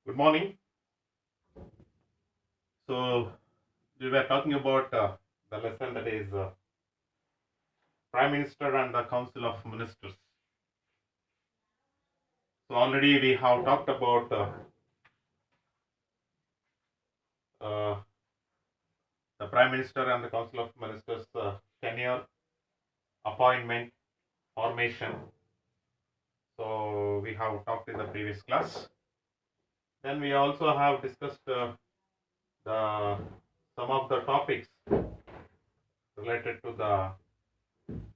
Good morning. So, we were talking about the lesson that is Prime Minister and the Council of Ministers. So, already we have talked about uh, the Prime Minister and the Council of Ministers tenure, appointment, formation. So, we have talked in the previous class. Then we also have discussed the some of the topics related to the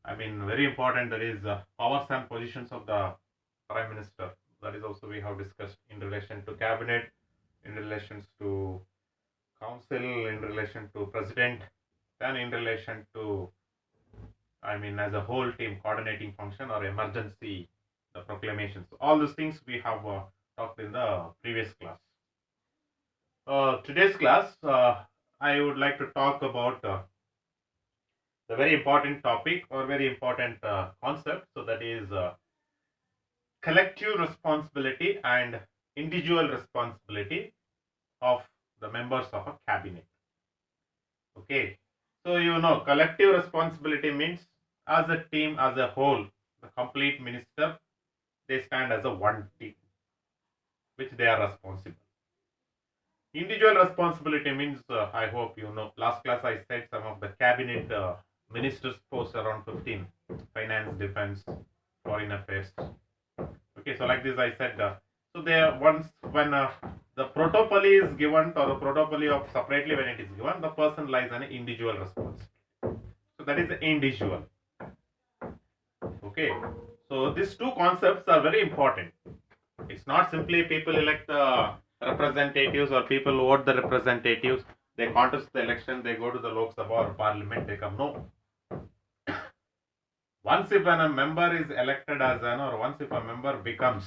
very important, that is powers and positions of the Prime Minister. That is also we have discussed in relation to cabinet, in relations to council, in relation to president, then in relation to, as a whole team coordinating function or emergency, the proclamations. All these things we have talked in the previous class. Today's class, I would like to talk about the very important topic or very important concept. So that is collective responsibility and individual responsibility of the members of a cabinet. Okay, so collective responsibility means as a team, as a whole, the complete minister, they stand as a one team which they are responsible. Individual responsibility means, I hope you know, last class I said some of the cabinet ministers posts around 15: finance, defense, foreign affairs. Okay, so like this I said, so there once when the protocol is given, or the protocol of separately when it is given, the person lies an individual responsibility. So that is the individual. Okay, so these two concepts are very important. It's not simply people elect the representatives or people vote the representatives, they contest the election, they go to the Lok Sabha or parliament, they come. No. Once if when a member is elected as an, or once if a member becomes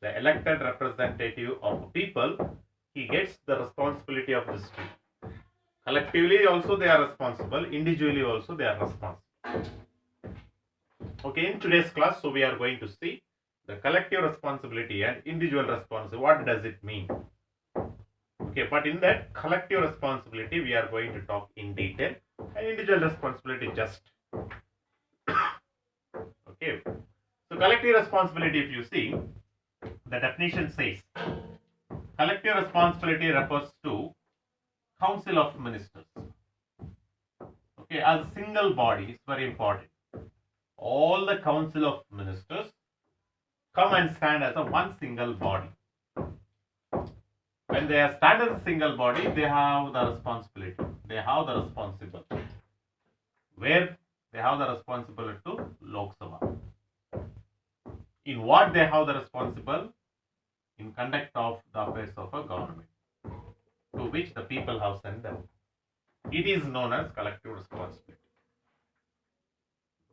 the elected representative of people, he gets the responsibility of this team. Collectively also they are responsible, individually also they are responsible. Okay, in today's class, so we are going to see the collective responsibility and individual responsibility. What does it mean? Okay, but in that collective responsibility, we are going to talk in detail, and individual responsibility just. Okay, so collective responsibility, if you see, the definition says collective responsibility refers to Council of Ministers. Okay, as a single body, it's very important. All the Council of Ministers come and stand as a one single body. When they stand as a single body, they have the responsibility. They have the responsibility. Where they have the responsibility to Lok Sabha. In what they have the responsible? In conduct of the affairs of a government, to which the people have sent them. It is known as collective responsibility.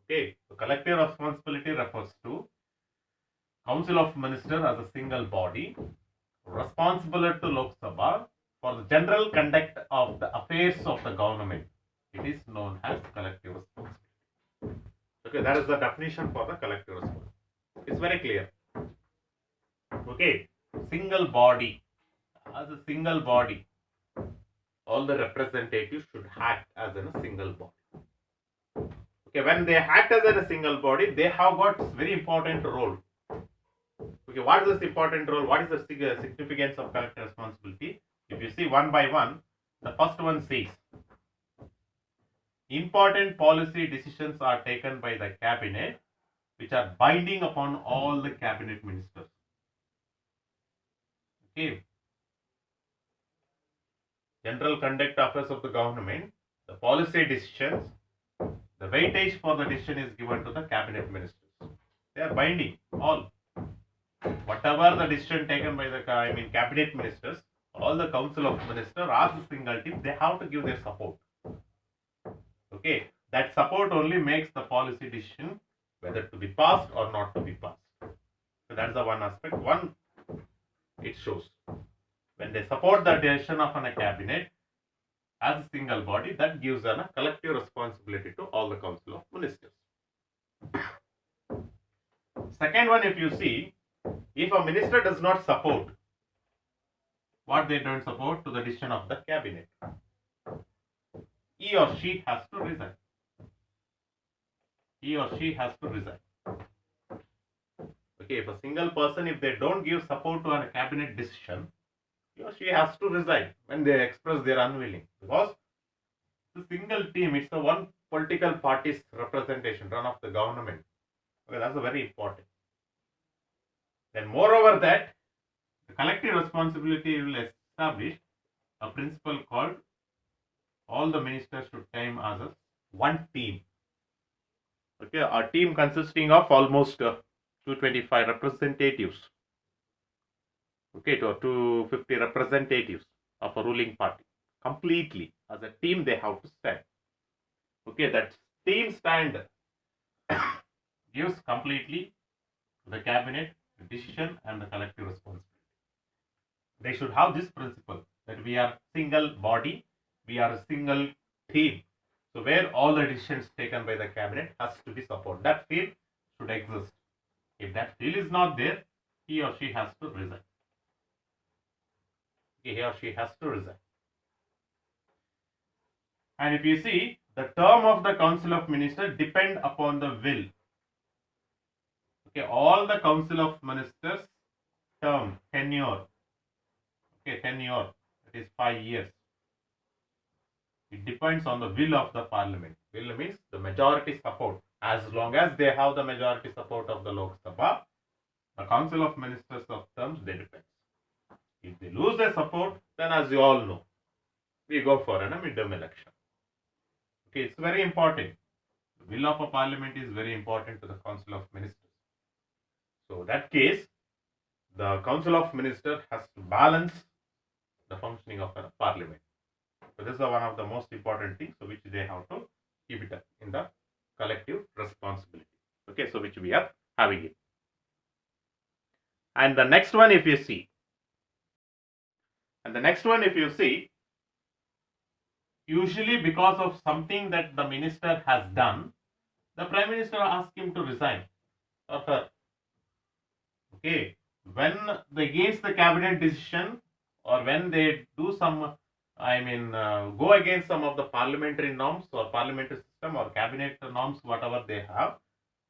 Okay, so collective responsibility refers to Council of Ministers as a single body responsible to Lok Sabha for the general conduct of the affairs of the government. It is known as collective responsibility. Okay, that is the definition for the collective responsibility. It's very clear. Okay, single body. As a single body, all the representatives should act as in a single body. Okay, when they act as in a single body, they have got very important role. Okay, what is this important role? What is the significance of collective responsibility? If you see one by one, the first one says, important policy decisions are taken by the cabinet, which are binding upon all the cabinet ministers. Okay. General conduct affairs of the government, the policy decisions, the weightage for the decision is given to the cabinet ministers. They are binding all. Whatever the decision taken by the cabinet ministers, all the council of ministers as a single team, they have to give their support. Okay, that support only makes the policy decision whether to be passed or not to be passed. So that's the one aspect. One, it shows when they support the decision of a cabinet as a single body, that gives a collective responsibility to all the council of ministers. Second one, if you see, if a minister does not support, what they don't support to the decision of the cabinet, he or she has to resign. He or she has to resign. Okay, if a single person, if they don't give support to a cabinet decision, he or she has to resign when they express their unwilling, because the single team, it's a one political party's representation, run of the government. Okay, that's a very important. Then moreover that, the collective responsibility will establish a principle called all the ministers should time as a one team. Okay, a team consisting of almost 225 representatives. Okay, to 250 representatives of a ruling party. Completely as a team they have to stand. Okay, that team stand gives completely the cabinet decision and the collective responsibility. They should have this principle that we are single body, we are a single team. So where all the decisions taken by the cabinet has to be supported. That feel should exist. If that feel is not there, he or she has to resign. He or she has to resign. And if you see, the term of the Council of Ministers depend upon the will. Okay, all the Council of Ministers term, tenure. Okay, tenure, that is 5 years. It depends on the will of the parliament. Will means the majority support. As long as they have the majority support of the Lok Sabha, the Council of Ministers of terms, they depend. If they lose their support, then as you all know, we go for a midterm election. Okay, it's very important. The will of a parliament is very important to the Council of Ministers. So, in that case, the Council of Ministers has to balance the functioning of a parliament. So, this is one of the most important things, so which they have to keep it up in the collective responsibility. Okay, so which we are having it. And the next one, if you see, usually because of something that the minister has done, the Prime Minister asks him to resign or her. Okay, when they against the cabinet decision or when they do some, go against some of the parliamentary norms or parliamentary system or cabinet norms, whatever they have,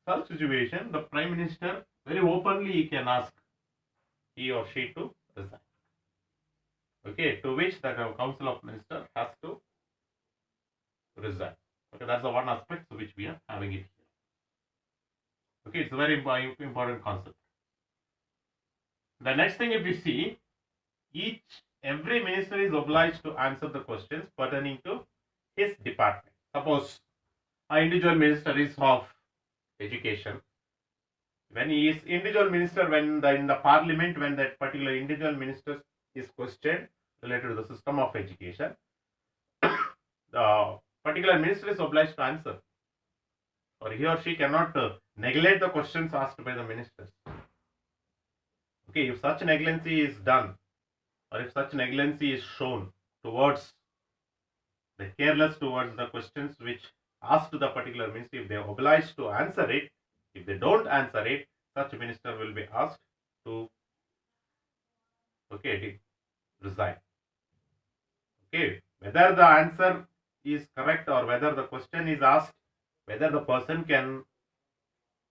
such situation, the Prime Minister very openly he can ask he or she to resign. Okay, to which the Council of Ministers has to resign. Okay, that's the one aspect to which we are having it here. Okay, it's a very important concept. The next thing, if you see, every minister is obliged to answer the questions pertaining to his department. Suppose an individual minister is of education. When he is individual minister, in the parliament, when that particular individual minister is questioned related to the system of education, the particular minister is obliged to answer, or he or she cannot neglect the questions asked by the ministers. Okay, if such negligency is done, or if such negligency is shown towards the careless towards the questions which asked to the particular minister, if they are obliged to answer it, if they don't answer it, such minister will be asked to resign. Okay, whether the answer is correct or whether the question is asked, whether the person can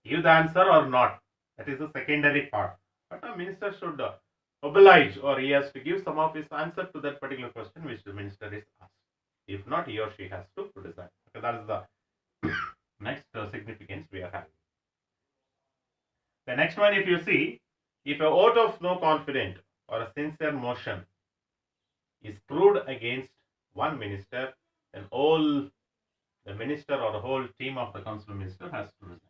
give the answer or not, that is the secondary part. But a minister should oblige, or he has to give some of his answer to that particular question which the minister is asked. If not, he or she has to resign. Okay, that is the next significance we are having. The next one, if you see, if a vote of no confidence or a censure motion is proved against one minister, then all the minister or the whole team of the council minister has to resign.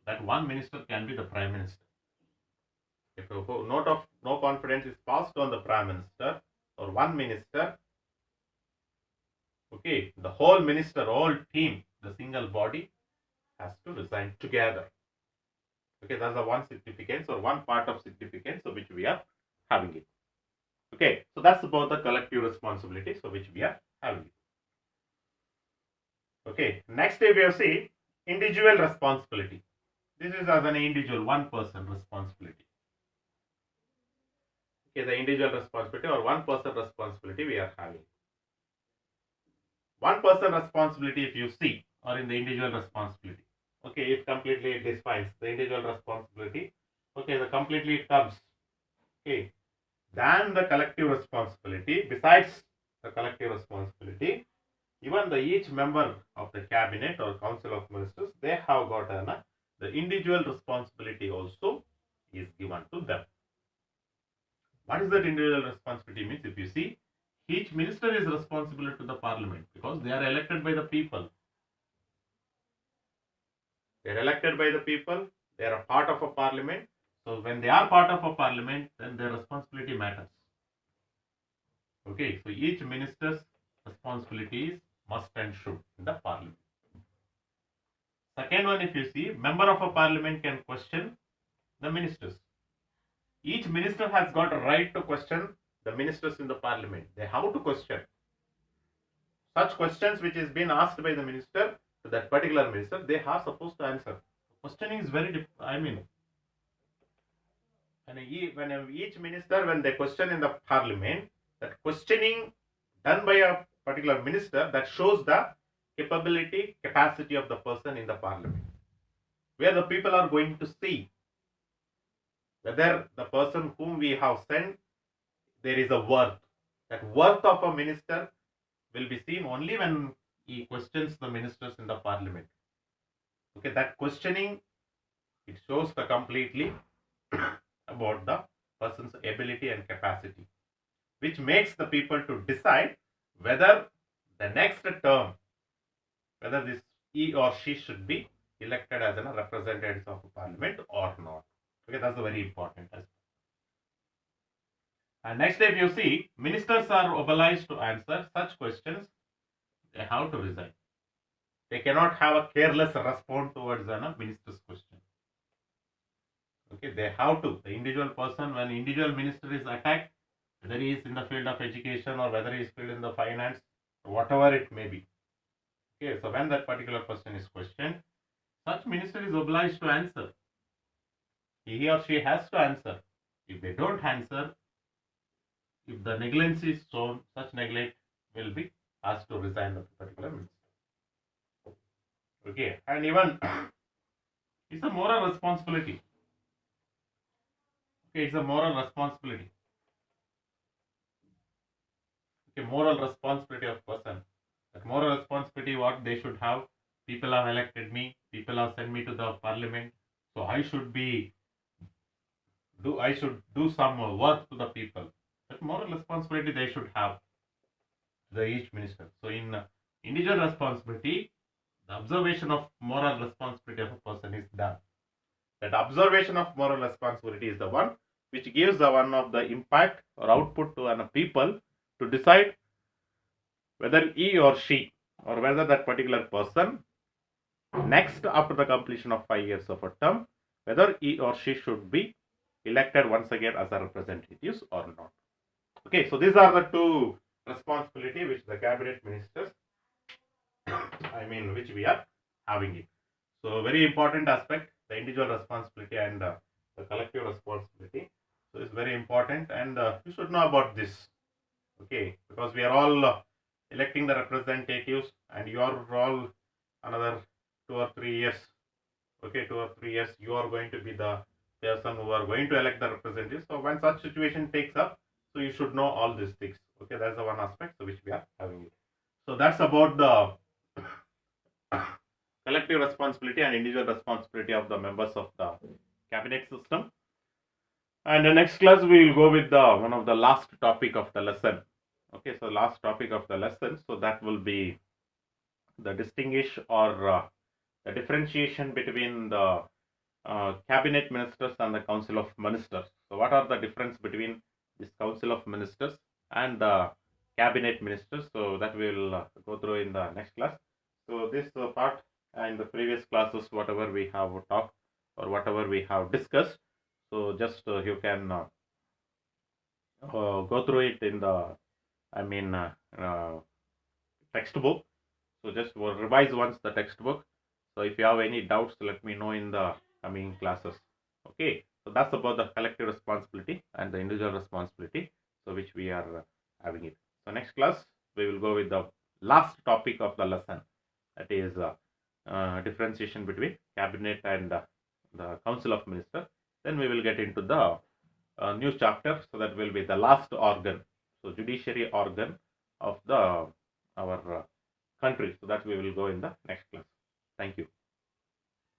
That one minister can be the prime minister. If a note of no confidence is passed on the prime minister or one minister, okay, the whole minister, whole team, the single body has to resign together. Okay, that's the one significance or one part of significance of which we are having it. Okay, so that's about the collective responsibility, so which we are having it. Okay, next we have seen individual responsibility. This is as an individual, one person responsibility. Okay, the individual responsibility or one person responsibility we are having. One person responsibility, if you see, or in the individual responsibility, okay, it completely defines the individual responsibility. Okay, the completely it comes. Okay, than the collective responsibility. Besides the collective responsibility, even each member of the cabinet or council of ministers, they have got the individual responsibility also is given to them. What is that individual responsibility means? If you see, each minister is responsible to the parliament because they are elected by the people. They are elected by the people. They are a part of a parliament. So when they are part of a parliament, then their responsibility matters. Okay, so each minister's responsibilities must and should in the parliament. Second one, if you see, member of a parliament can question the ministers. Each minister has got a right to question the ministers in the parliament. They have to question. Such questions which is being asked by the minister to that particular minister, they are supposed to answer. Questioning is very when each minister, when they question in the parliament, that questioning done by a particular minister, that shows the capacity of the person in the parliament, where the people are going to see whether the person whom we have sent, there is a worth. That worth of a minister will be seen only when he questions the ministers in the parliament. Okay, that questioning, it shows the completely about the person's ability and capacity, which makes the people to decide whether the next term, whether this he or she should be elected as a representative of parliament or not. Okay, that's a very important aspect. And next, if you see, ministers are obliged to answer such questions. They have to resign. They cannot have a careless response towards a minister's question. Okay, they have to. The individual person, when individual minister is attacked, whether he is in the field of education or whether he is field in the finance, whatever it may be. Okay, so when that particular person is questioned, such minister is obliged to answer. He or she has to answer. If they don't answer, if the negligence is shown, such neglect will be asked to resign the particular minister. Okay, and even it's a moral responsibility. Okay, it's a moral responsibility. Okay, moral responsibility of person. That moral responsibility, what they should have. People have elected me. People have sent me to the parliament. So I should do some work to the people. That moral responsibility they should have. Each minister. So in individual responsibility, the observation of moral responsibility of a person is done. That observation of moral responsibility is the one which gives the one of the impact or output to a people to decide whether he or she or whether that particular person next after the completion of 5 years of a term, whether he or she should be elected once again as a representatives or not. Okay, so these are the two responsibility which the cabinet ministers, which we are having it. So very important aspect, the individual responsibility and the collective responsibility. So it's very important, and you should know about this. Okay, because we are all electing the representatives, and you are all another 2 or 3 years. Okay, 2 or 3 years, you are going to be the person who are going to elect the representatives. So when such situation takes up, so you should know all these things. Okay, that's the one aspect so which we are having it. So that's about the collective responsibility and individual responsibility of the members of the cabinet system. And the next class we will go with the one of the last topic of the lesson. Okay, so last topic of the lesson, so that will be the distinguish or the differentiation between the cabinet ministers and the council of ministers. So what are the difference between this council of ministers and the cabinet ministers? So that we will go through in the next class. So this part and the previous classes, whatever we have talked or whatever we have discussed, so just you can go through it in the textbook. So just revise once the textbook. So if you have any doubts, let me know in the coming classes. Okay, So that's about the collective responsibility and the individual responsibility, so which we are having it. So next class we will go with the last topic of the lesson, that is differentiation between cabinet and the council of ministers. Then we will get into the new chapter, so that will be the last organ, so judiciary organ of the our country. So that we will go in the next class. Thank you.